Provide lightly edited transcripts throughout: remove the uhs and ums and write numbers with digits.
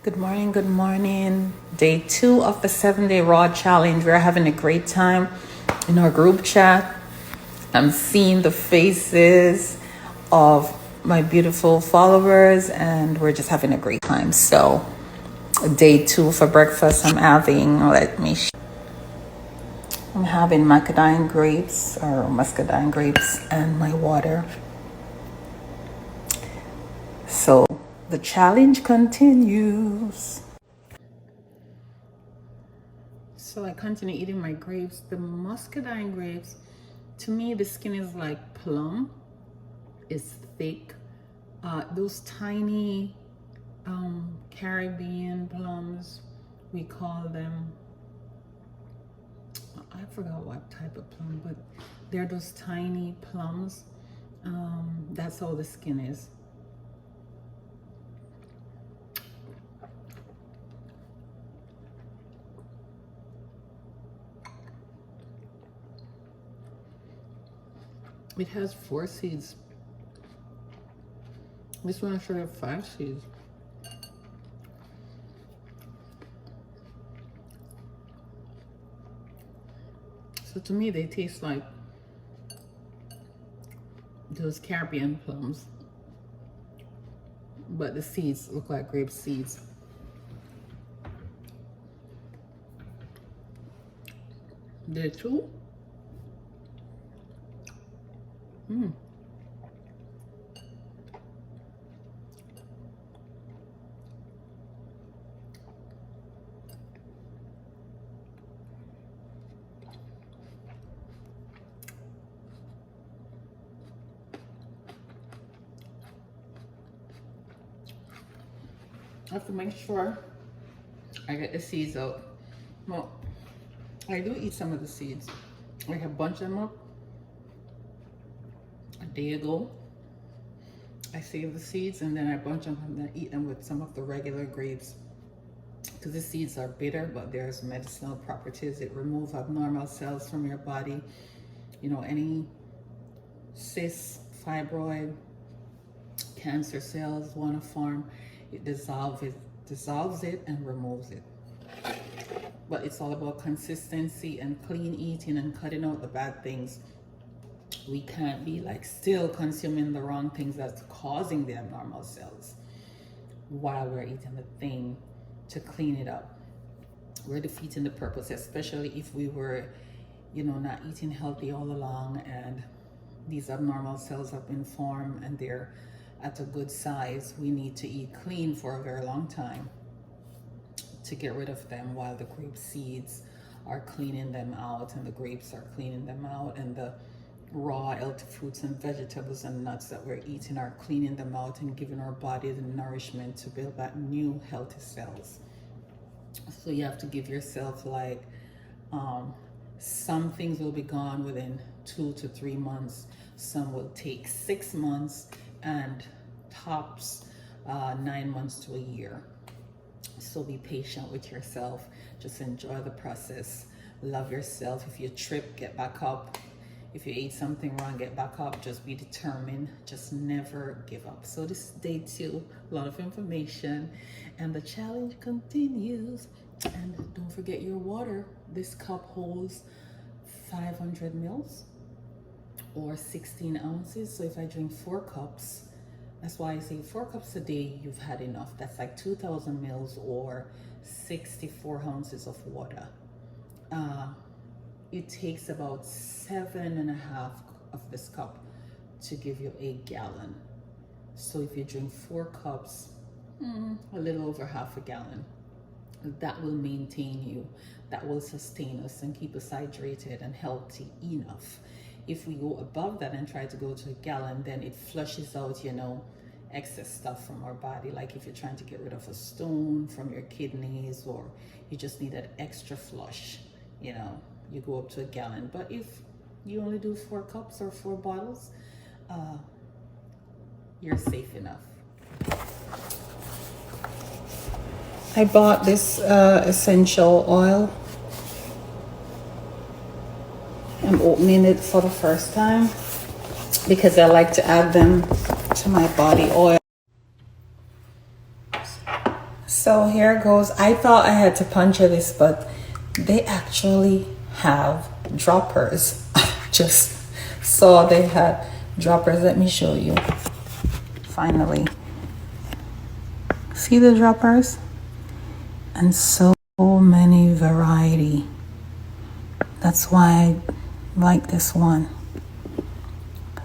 Good morning, good morning. Day 2 of the 7-day raw challenge. We're having a great time in our group chat. I'm seeing the faces of my beautiful followers and we're just having a great time. So day 2 for breakfast, I'm having macadamia grapes or muscadine grapes and my water. So the challenge continues. So I continue eating my grapes. The muscadine grapes, to me, the skin is like plum. It's thick. Those tiny Caribbean plums, we call them, I forgot what type of plum, but they're those tiny plums. That's how the skin is. It has 4 seeds. This one should have 5 seeds. So to me, they taste like those Caribbean plums, but the seeds look like grape seeds. Day 2. I have to make sure I get the seeds out. Well, I do eat some of the seeds. I have bunched them up a day ago. I save the seeds and then I bunch them and then eat them with some of the regular grapes. Because the seeds are bitter, but there's medicinal properties. It removes abnormal cells from your body. You know, any cyst, fibroid, cancer cells want to form, it dissolves it and removes it. But it's all about consistency and clean eating and cutting out the bad things. We can't be like still consuming the wrong things that's causing the abnormal cells while we're eating the thing to clean it up. We're defeating the purpose, especially if we were, not eating healthy all along and these abnormal cells have been formed and they're at a good size. We need to eat clean for a very long time to get rid of them while the grape seeds are cleaning them out and the grapes are cleaning them out and the raw healthy fruits and vegetables and nuts that we're eating are cleaning them out and giving our body the nourishment to build back new healthy cells. So you have to give yourself like some things will be gone within 2 to 3 months, some will take 6 months, and tops 9 months to a year. So be patient with yourself. Just enjoy the process. Love yourself. If you trip, get back up. If you ate something wrong, get back up. Just be determined. Just never give up. So this is day 2. A lot of information. And the challenge continues. And don't forget your water. This cup holds 500 mils or 16 ounces. So if I drink 4 cups, that's why I say 4 cups a day, you've had enough. That's like 2,000 mils or 64 ounces of water. It takes about 7.5 of this cup to give you a gallon. So if you drink 4 cups, a little over half a gallon, that will maintain you. That will sustain us and keep us hydrated and healthy enough. If we go above that and try to go to a gallon, then it flushes out, excess stuff from our body. Like if you're trying to get rid of a stone from your kidneys, or you just need that extra flush, you go up to a gallon. But if you only do 4 cups or 4 bottles, you're safe enough. I bought this essential oil. I'm opening it for the first time because I like to add them to my body oil. So here goes. I thought I had to puncture this, but they actually have droppers. Just saw they had droppers. Let me show you. Finally. See the droppers? And so many variety. That's why I like this one.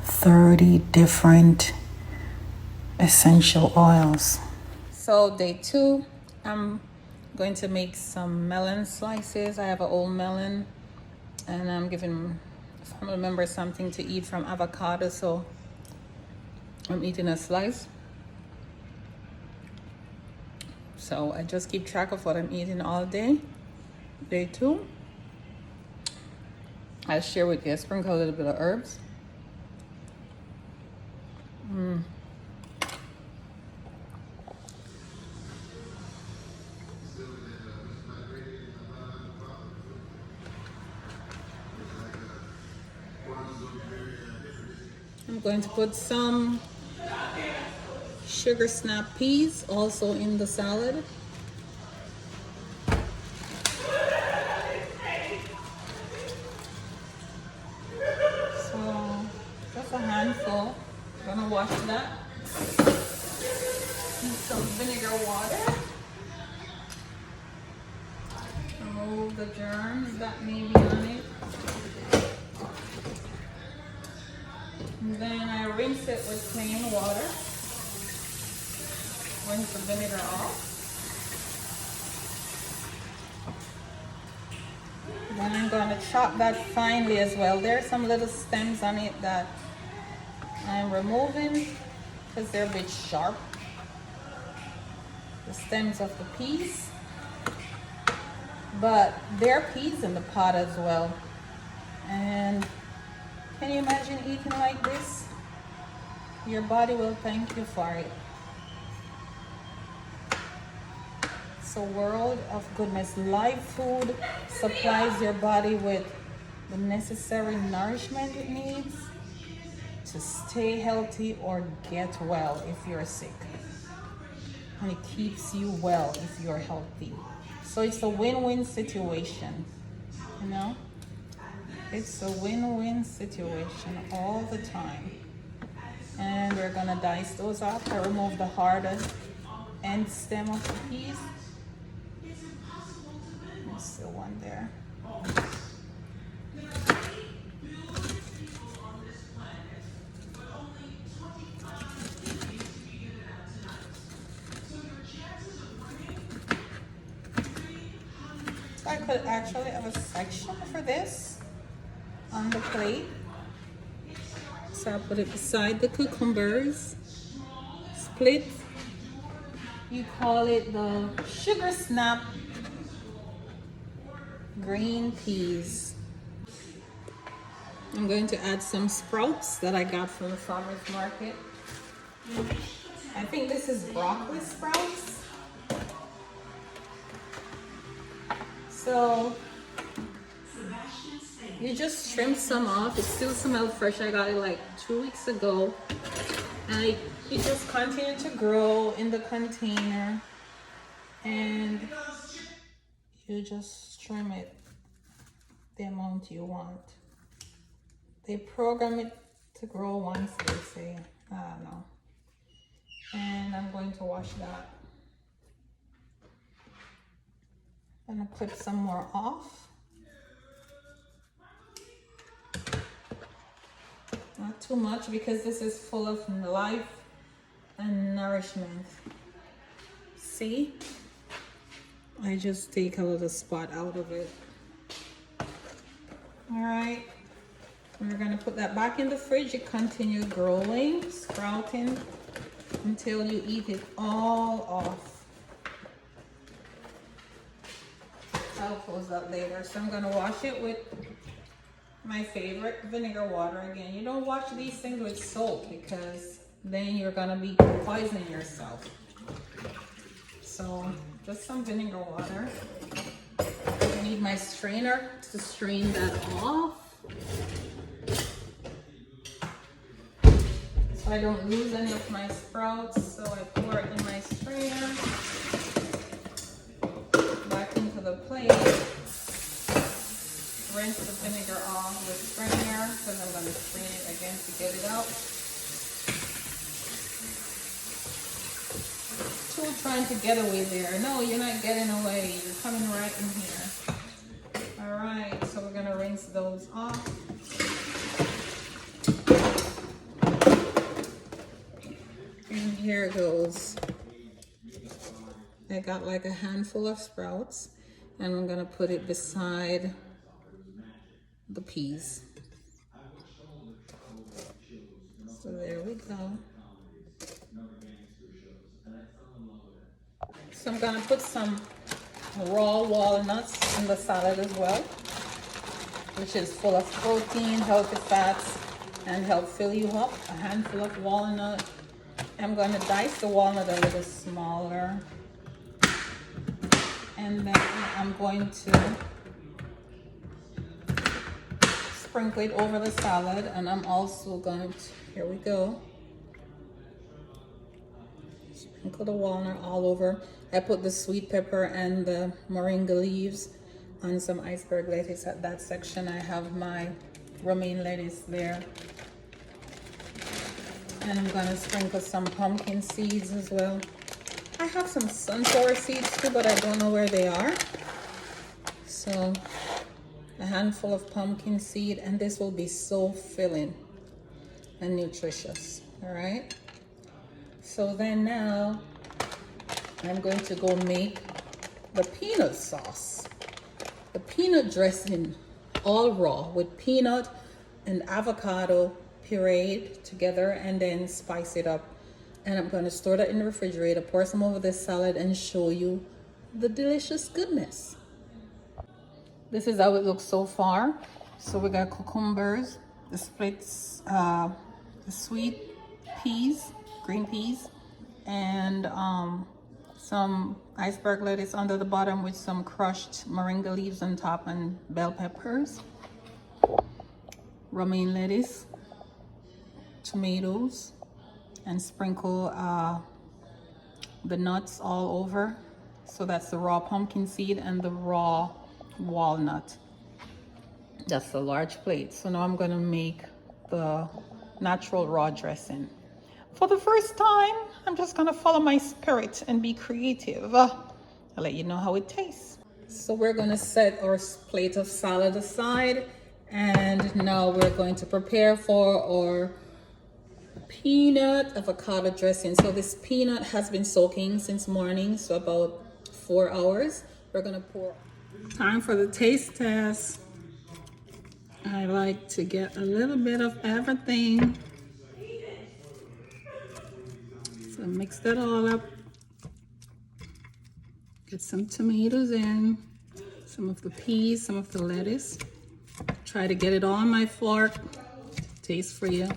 30 different essential oils. So day 2, I'm going to make some melon slices. I have an old melon and I'm giving family members something to eat from avocado, so I'm eating a slice. So I just keep track of what I'm eating all day. Day 2, I share with you, I sprinkle a little bit of herbs. I'm going to put some sugar snap peas also in the salad. So just a handful. I'm gonna wash that. Use some vinegar water. Remove the germs that may be on it. And then I rinse it with plain water. Rinse the vinegar off. Then I'm going to chop that finely as well. There's some little stems on it that I'm removing because they're a bit sharp. The stems of the peas. But there are peas in the pot as well. And can you imagine eating like this? Your body will thank you for it. It's a world of goodness. Live food supplies your body with the necessary nourishment it needs to stay healthy or get well if you're sick. And it keeps you well if you're healthy. So it's a win-win situation, you know? It's a win-win situation all the time. And we're gonna dice those up. I remove the hard end stem of the peas. There's still one there. I could actually have a section for this on the plate. So I put it beside the cucumbers. Split. You call it the sugar snap green peas. I'm going to add some sprouts that I got from the farmer's market. I think this is broccoli sprouts. So you just trim some off. It still smells fresh. I got it like 2 weeks ago. And it just continued to grow in the container. And you just trim it the amount you want. They program it to grow once, they say. I don't know. And I'm going to wash that. I'm gonna clip some more off. Not too much because this is full of life and nourishment. See? I just take a little spot out of it. All right. We're gonna put that back in the fridge. It continue growing, sprouting until you eat it all off. I'll close that later. So I'm gonna wash it with my favorite vinegar water. Again, you don't wash these things with soap because then you're gonna be poisoning yourself. So just some vinegar water. I need my strainer to strain that off, so I don't lose any of my sprouts. So I pour it in my strainer. trying to get away there. No, you're not getting away. You're coming right in here. All right, so we're gonna rinse those off. And here goes. I got like a handful of sprouts, and I'm gonna put it beside the peas. So there we go. So I'm gonna put some raw walnuts in the salad as well, which is full of protein, healthy fats, and help fill you up. A handful of walnut. I'm gonna dice the walnut a little smaller. And then I'm going to sprinkle it over the salad, and I'm also going to, here we go, sprinkle the walnut all over. I put the sweet pepper and the moringa leaves on some iceberg lettuce at that section. I have my romaine lettuce there. And I'm gonna sprinkle some pumpkin seeds as well. I have some sunflower seeds too, but I don't know where they are. So a handful of pumpkin seed, and this will be so filling and nutritious. All right. So then now I'm going to go make the peanut sauce. The peanut dressing, all raw, with peanut and avocado pureed together, and then spice it up. And I'm going to store that in the refrigerator, pour some over this salad, and show you the delicious goodness. This is how it looks so far. So we got cucumbers, the splits, the sweet peas, green peas, and some iceberg lettuce under the bottom with some crushed moringa leaves on top and bell peppers, romaine lettuce, tomatoes, and sprinkle the nuts all over. So that's the raw pumpkin seed and the raw walnut. That's a large plate. So now I'm gonna make the natural raw dressing. For the first time, I'm just gonna follow my spirit and be creative. I'll let you know how it tastes. So we're gonna set our plate of salad aside, and now we're going to prepare for our peanut avocado dressing. So this peanut has been soaking since morning, so about 4 hours. We're gonna pour. Time for the taste test. I like to get a little bit of everything. So mix that all up. Get some tomatoes in, some of the peas, some of the lettuce. Try to get it all on my fork. Taste for you.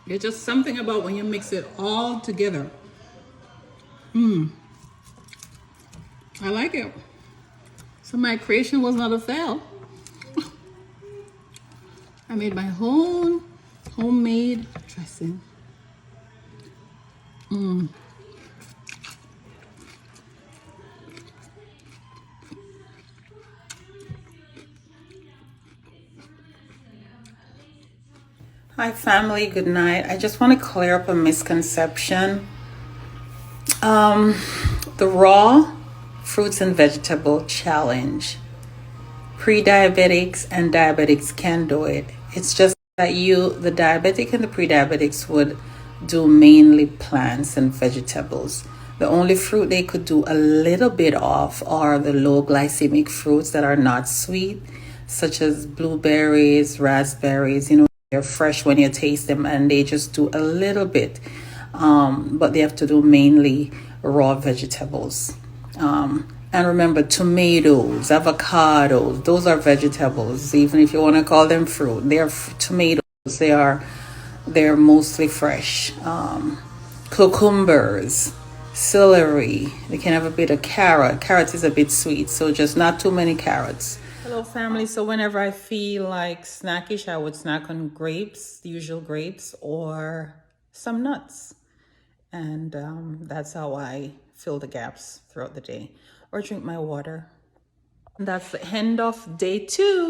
There's just something about when you mix it all together. I like it. So my creation was not a fail. I made my own homemade dressing. Hi family, good night. I just want to clear up a misconception. The raw fruits and vegetable challenge. Pre-diabetics and diabetics can do it. It's just that the diabetic and the pre-diabetics would do mainly plants and vegetables. The only fruit they could do a little bit of are the low glycemic fruits that are not sweet, such as blueberries, raspberries, they're fresh when you taste them, and they just do a little bit. But they have to do mainly raw vegetables. And remember, tomatoes, avocados, those are vegetables. Even if you want to call them fruit, they're tomatoes. They're mostly fresh. Cucumbers, celery. They can have a bit of carrot. Carrot is a bit sweet, so just not too many carrots. Hello family. So whenever I feel like snackish, I would snack on grapes, the usual grapes, or some nuts. And that's how I fill the gaps throughout the day or drink my water. And that's the end of day 2.